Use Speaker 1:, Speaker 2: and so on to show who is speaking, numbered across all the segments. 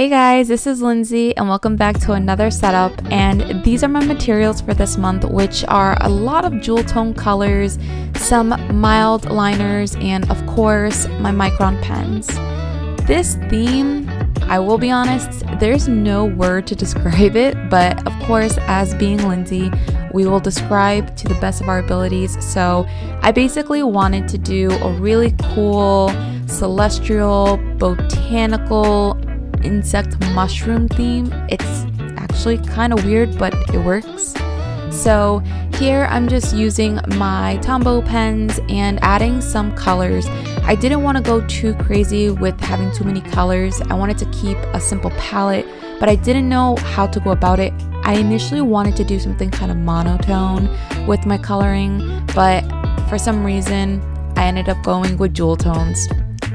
Speaker 1: Hey guys, this is Lindsay and welcome back to another setup, and these are my materials for this month, which are a lot of jewel tone colors, some mild liners, and of course my micron pens. This theme, I will be honest, there's no word to describe it, but of course as being Lindsay, we will describe to the best of our abilities. So I basically wanted to do a really cool celestial botanical insect mushroom theme. It's actually kind of weird, but it works. So here I'm just using my Tombow pens and adding some colors. I didn't want to go too crazy with having too many colors. I wanted to keep a simple palette, but I didn't know how to go about it. I initially wanted to do something kind of monotone with my coloring, but for some reason I ended up going with jewel tones.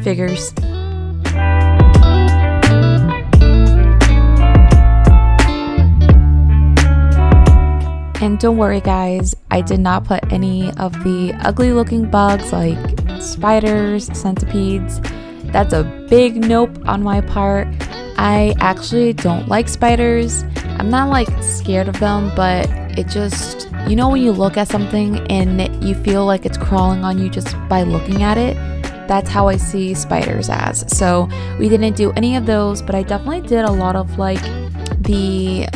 Speaker 1: Figures. And don't worry guys, I did not put any of the ugly looking bugs like spiders, centipedes. That's a big nope on my part. I actually don't like spiders. I'm not like scared of them, but it just, you know when you look at something and you feel like it's crawling on you just by looking at it? That's how I see spiders as. So we didn't do any of those, but I definitely did a lot of like the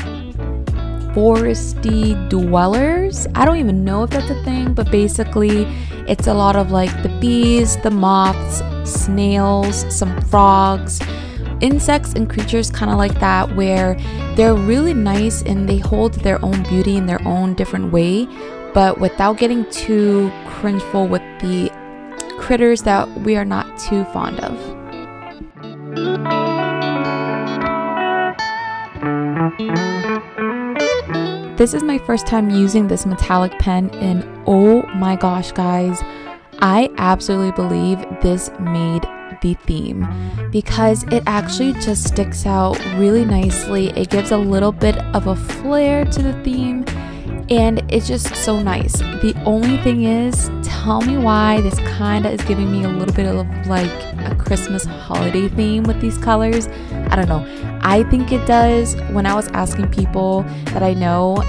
Speaker 1: foresty dwellers. I don't even know if that's a thing, but basically it's a lot of like the bees, the moths, snails, some frogs, insects and creatures kind of like that, where they're really nice and they hold their own beauty in their own different way, but without getting too cringeful with the critters that we are not too fond of. This is my first time using this metallic pen, and oh my gosh guys, I absolutely believe this made the theme because it actually just sticks out really nicely. It gives a little bit of a flair to the theme and it's just so nice. The only thing is, tell me why this kind of is giving me a little bit of like a Christmas holiday theme with these colors. I don't know. I think it does. When I was asking people that I know,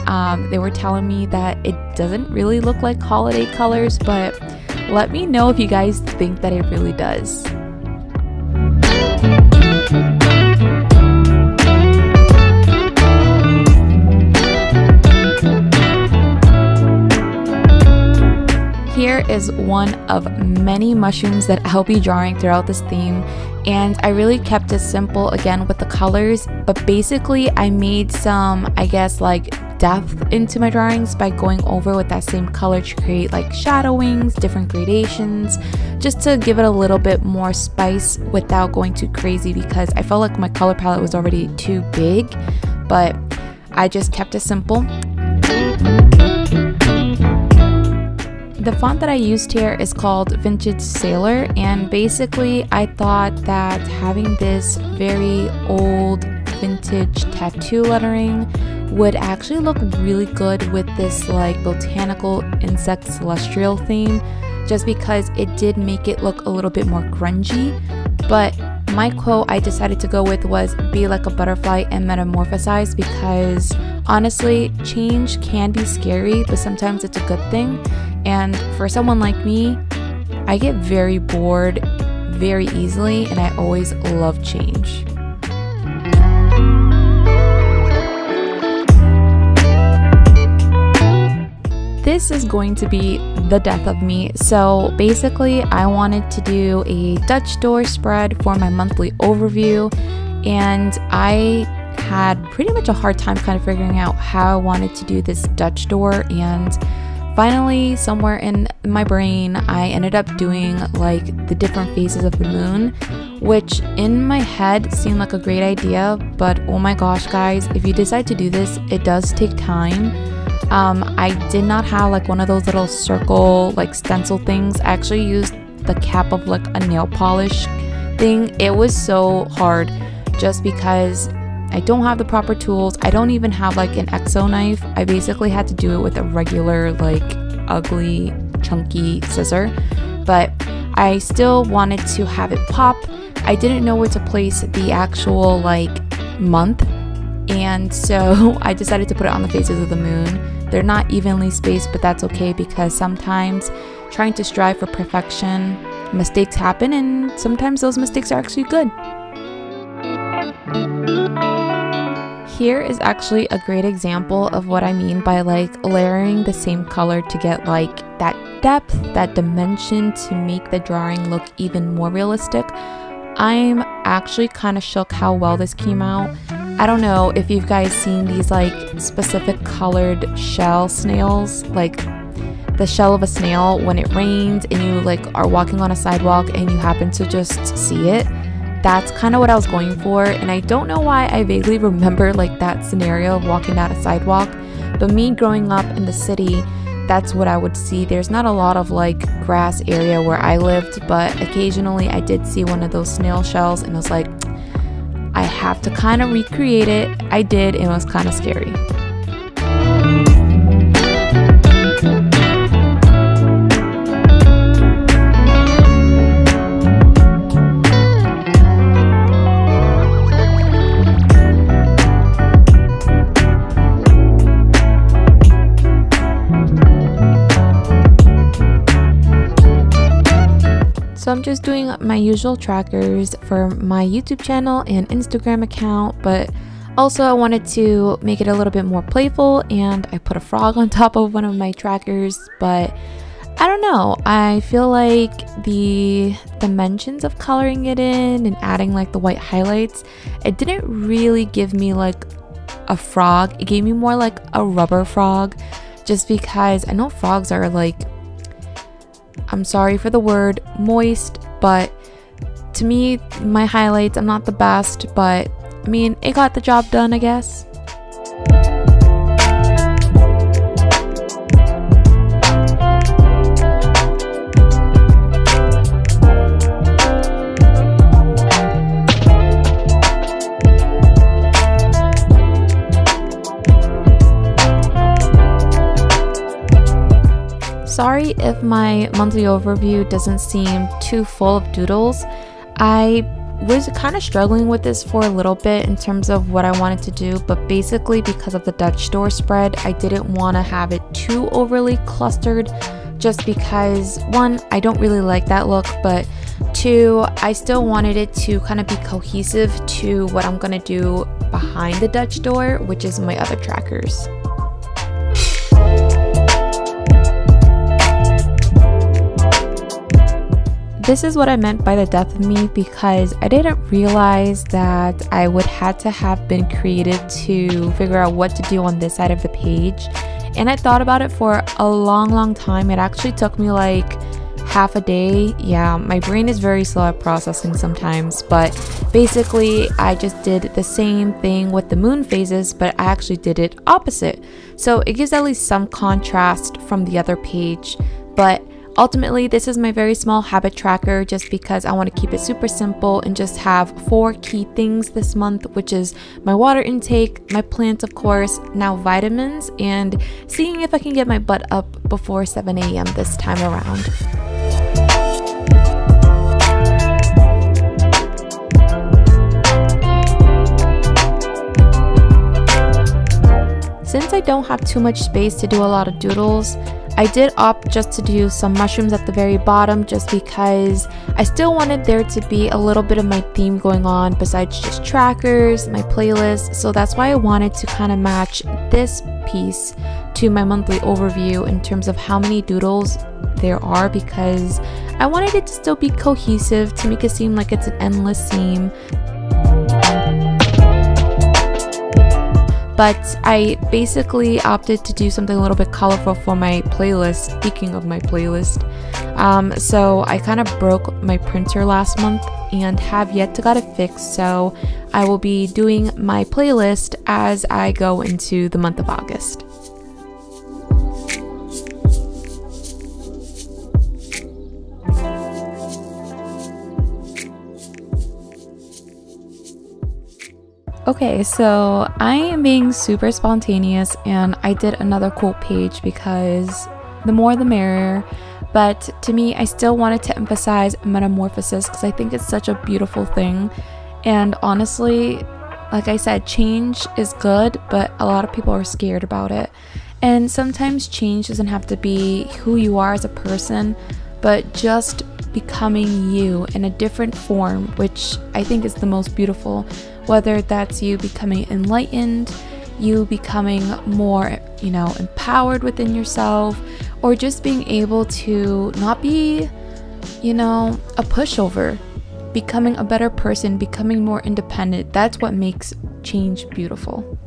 Speaker 1: they were telling me that it doesn't really look like holiday colors, but let me know if you guys think that it really does. Here is one of many mushrooms that I'll be drawing throughout this theme, and I really kept it simple again with the colors, but basically I made some, I guess, like depth into my drawings by going over with that same color to create like shadowings, different gradations, just to give it a little bit more spice without going too crazy, because I felt like my color palette was already too big, but I just kept it simple. The font that I used here is called Vintage Sailor, and basically I thought that having this very old vintage tattoo lettering would actually look really good with this like botanical insect celestial theme, just because it did make it look a little bit more grungy. But my quote I decided to go with was "be like a butterfly and metamorphosize," because honestly change can be scary, but sometimes it's a good thing. And for someone like me, I get very bored very easily and I always love change. This is going to be the death of me. So basically I wanted to do a Dutch door spread for my monthly overview, and I had pretty much a hard time kind of figuring out how I wanted to do this Dutch door, and finally somewhere in my brain I ended up doing like the different phases of the moon, which in my head seemed like a great idea, but oh my gosh guys, if you decide to do this, it does take time. I did not have like one of those little circle like stencil things. I actually used the cap of like a nail polish thing. It was so hard just because I don't have the proper tools. I don't even have like an X-O knife. I basically had to do it with a regular like ugly chunky scissor, but I still wanted to have it pop. I didn't know where to place the actual like month, and so I decided to put it on the phases of the moon. They're not evenly spaced, but that's okay because sometimes trying to strive for perfection, mistakes happen, and sometimes those mistakes are actually good. Here is actually a great example of what I mean by like layering the same color to get like that depth, that dimension to make the drawing look even more realistic. I'm actually kind of shook how well this came out. I don't know if you've guys seen these like specific colored shell snails, like the shell of a snail when it rains and you like are walking on a sidewalk and you happen to just see it. That's kind of what I was going for, and I don't know why I vaguely remember like that scenario of walking down a sidewalk, but me growing up in the city, that's what I would see. There's not a lot of like grass area where I lived, but occasionally I did see one of those snail shells and I was like, I have to kind of recreate it. I did, and it was kind of scary. So I'm just doing my usual trackers for my YouTube channel and Instagram account, but also I wanted to make it a little bit more playful, and I put a frog on top of one of my trackers, but I don't know, I feel like the dimensions of coloring it in and adding like the white highlights, it didn't really give me like a frog. It gave me more like a rubber frog, just because I know frogs are like, I'm sorry for the word, moist, but to me, my highlights, I'm not the best, but I mean, it got the job done, I guess. Sorry if my monthly overview doesn't seem too full of doodles. I was kind of struggling with this for a little bit in terms of what I wanted to do, but basically because of the Dutch door spread, I didn't want to have it too overly clustered, just because one, I don't really like that look, but two, I still wanted it to kind of be cohesive to what I'm gonna do behind the Dutch door, which is my other trackers. This is what I meant by the death of me, because I didn't realize that I would have to have been creative to figure out what to do on this side of the page, and I thought about it for a long time. It actually took me like half a day. Yeah, my brain is very slow at processing sometimes, but basically I just did the same thing with the moon phases, but I actually did it opposite, so it gives at least some contrast from the other page. But ultimately, this is my very small habit tracker just because I want to keep it super simple and just have 4 key things this month, which is my water intake, my plants of course, now vitamins, and seeing if I can get my butt up before 7 a.m. this time around. Since I don't have too much space to do a lot of doodles, I did opt just to do some mushrooms at the very bottom, just because I still wanted there to be a little bit of my theme going on besides just trackers, my playlist. So that's why I wanted to kind of match this piece to my monthly overview in terms of how many doodles there are, because I wanted it to still be cohesive to make it seem like it's an endless theme. But I basically opted to do something a little bit colorful for my playlist. Speaking of my playlist, so I kind of broke my printer last month and have yet to get it fixed, so I will be doing my playlist as I go into the month of August. Okay, so I am being super spontaneous and I did another quote page because the more the merrier, but to me I still wanted to emphasize metamorphosis because I think it's such a beautiful thing, and honestly like I said, change is good, but a lot of people are scared about it. And sometimes change doesn't have to be who you are as a person, but just becoming you in a different form, which I think is the most beautiful. Whether that's you becoming enlightened, you becoming more, empowered within yourself, or just being able to not be, a pushover, becoming a better person, becoming more independent. That's what makes change beautiful.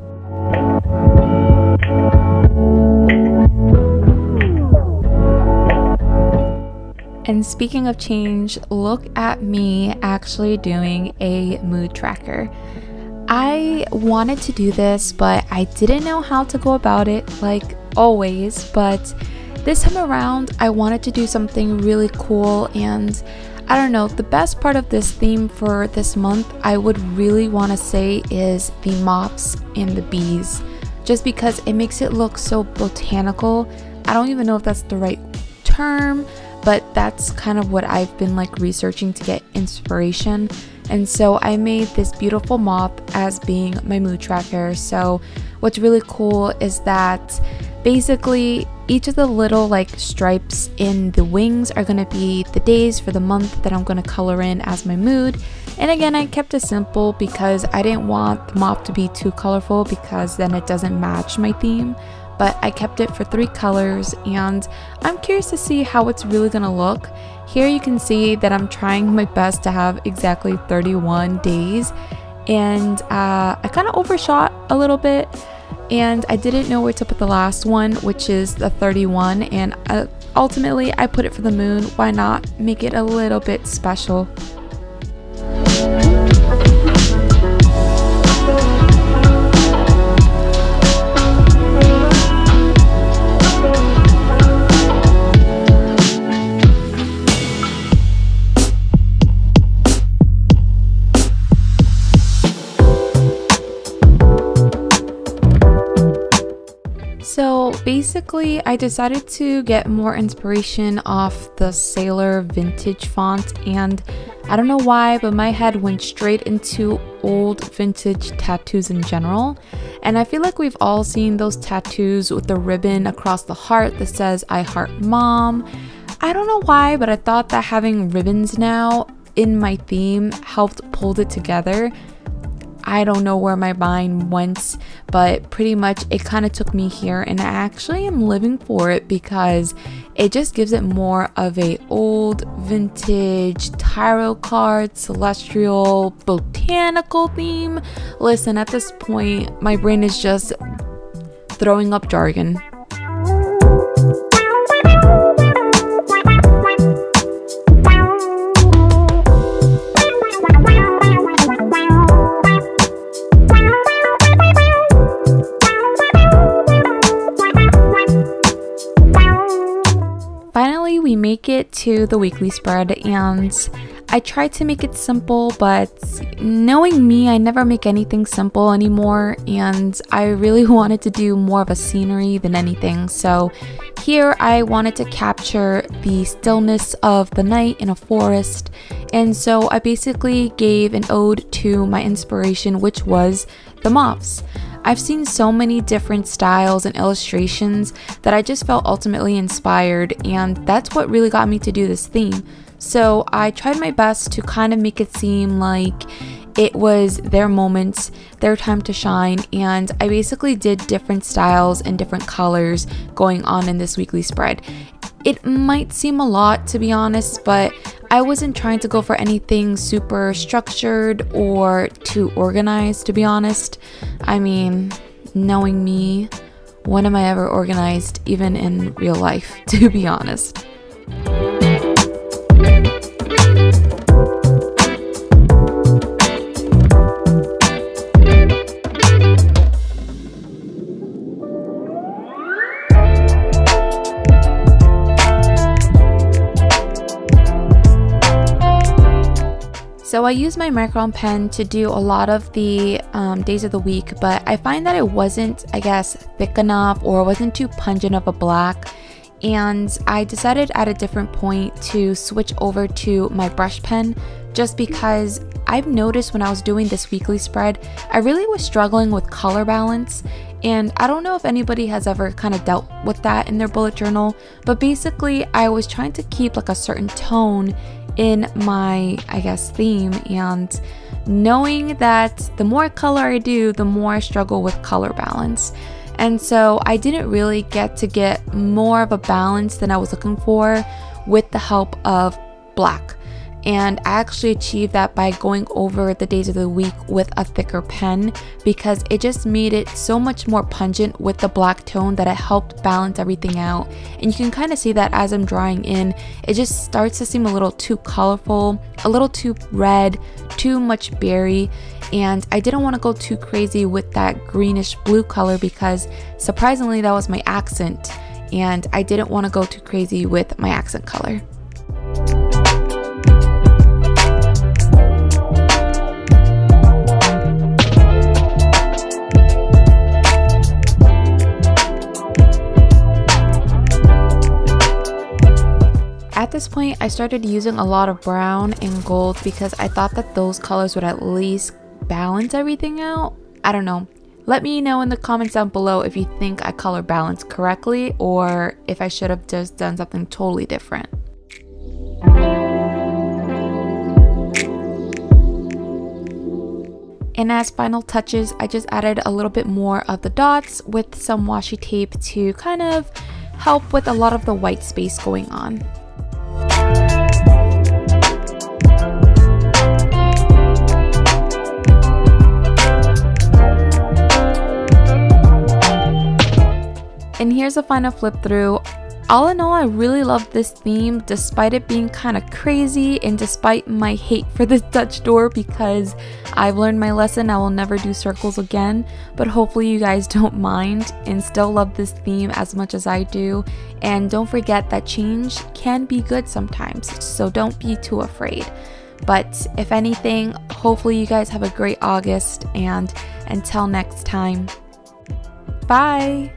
Speaker 1: And speaking of change, look at me actually doing a mood tracker. I wanted to do this, but I didn't know how to go about it, like always. But this time around, I wanted to do something really cool. And I don't know, the best part of this theme for this month, I would really want to say, is the moths and the bees. Just because it makes it look so botanical. I don't even know if that's the right term, but that's kind of what I've been like researching to get inspiration. And so I made this beautiful moth as being my mood tracker. So what's really cool is that basically each of the little like stripes in the wings are going to be the days for the month that I'm going to color in as my mood. And again, I kept it simple because I didn't want the moth to be too colorful, because then it doesn't match my theme. But I kept it for 3 colors, and I'm curious to see how it's really gonna look. Here you can see that I'm trying my best to have exactly 31 days, and I kind of overshot a little bit, and I didn't know where to put the last one, which is the 31, and ultimately I put it for the moon. Why not make it a little bit special? So basically, I decided to get more inspiration off the Sailor vintage font, and I don't know why, but my head went straight into old vintage tattoos in general. And I feel like we've all seen those tattoos with the ribbon across the heart that says "I heart mom." I don't know why, but I thought that having ribbons now in my theme helped pull it together. I don't know where my mind went, but pretty much it kind of took me here, and I actually am living for it because it just gives it more of a old vintage tarot card, celestial, botanical theme. Listen, at this point, my brain is just throwing up jargon. Finally, we make it to the weekly spread, and I tried to make it simple, but knowing me, I never make anything simple anymore, and I really wanted to do more of a scenery than anything. So here I wanted to capture the stillness of the night in a forest, and so I basically gave an ode to my inspiration, which was the moths. I've seen so many different styles and illustrations that I just felt ultimately inspired, and that's what really got me to do this theme. So I tried my best to kind of make it seem like it was their moment, their time to shine, and I basically did different styles and different colors going on in this weekly spread. It might seem a lot, to be honest, but I wasn't trying to go for anything super structured or too organized, to be honest. I mean, knowing me, when am I ever organized, even in real life, to be honest? So I use my micron pen to do a lot of the days of the week, but I find that it wasn't, I guess, thick enough, or wasn't too pungent of a black. And I decided at a different point to switch over to my brush pen just because I've noticed when I was doing this weekly spread, I really was struggling with color balance. And I don't know if anybody has ever kind of dealt with that in their bullet journal, but basically I was trying to keep like a certain tone in my, I guess, theme, and knowing that the more color I do, the more I struggle with color balance. And so I didn't really get more of a balance than I was looking for with the help of black. And I actually achieved that by going over the days of the week with a thicker pen, because it just made it so much more pungent with the black tone that it helped balance everything out. And you can kind of see that as I'm drawing in, it just starts to seem a little too colorful, a little too red, too much berry. And I didn't want to go too crazy with that greenish blue color because surprisingly that was my accent, and I didn't want to go too crazy with my accent color. At this point, I started using a lot of brown and gold because I thought that those colors would at least balance everything out. I don't know. Let me know in the comments down below if you think I color balanced correctly or if I should have just done something totally different. And as final touches, I just added a little bit more of the dots with some washi tape to kind of help with a lot of the white space going on. And here's a final flip through. All in all, I really love this theme despite it being kind of crazy and despite my hate for this Dutch door, because I've learned my lesson. I will never do circles again, but hopefully you guys don't mind and still love this theme as much as I do. And don't forget that change can be good sometimes, so don't be too afraid. But if anything, hopefully you guys have a great August, and until next time, bye!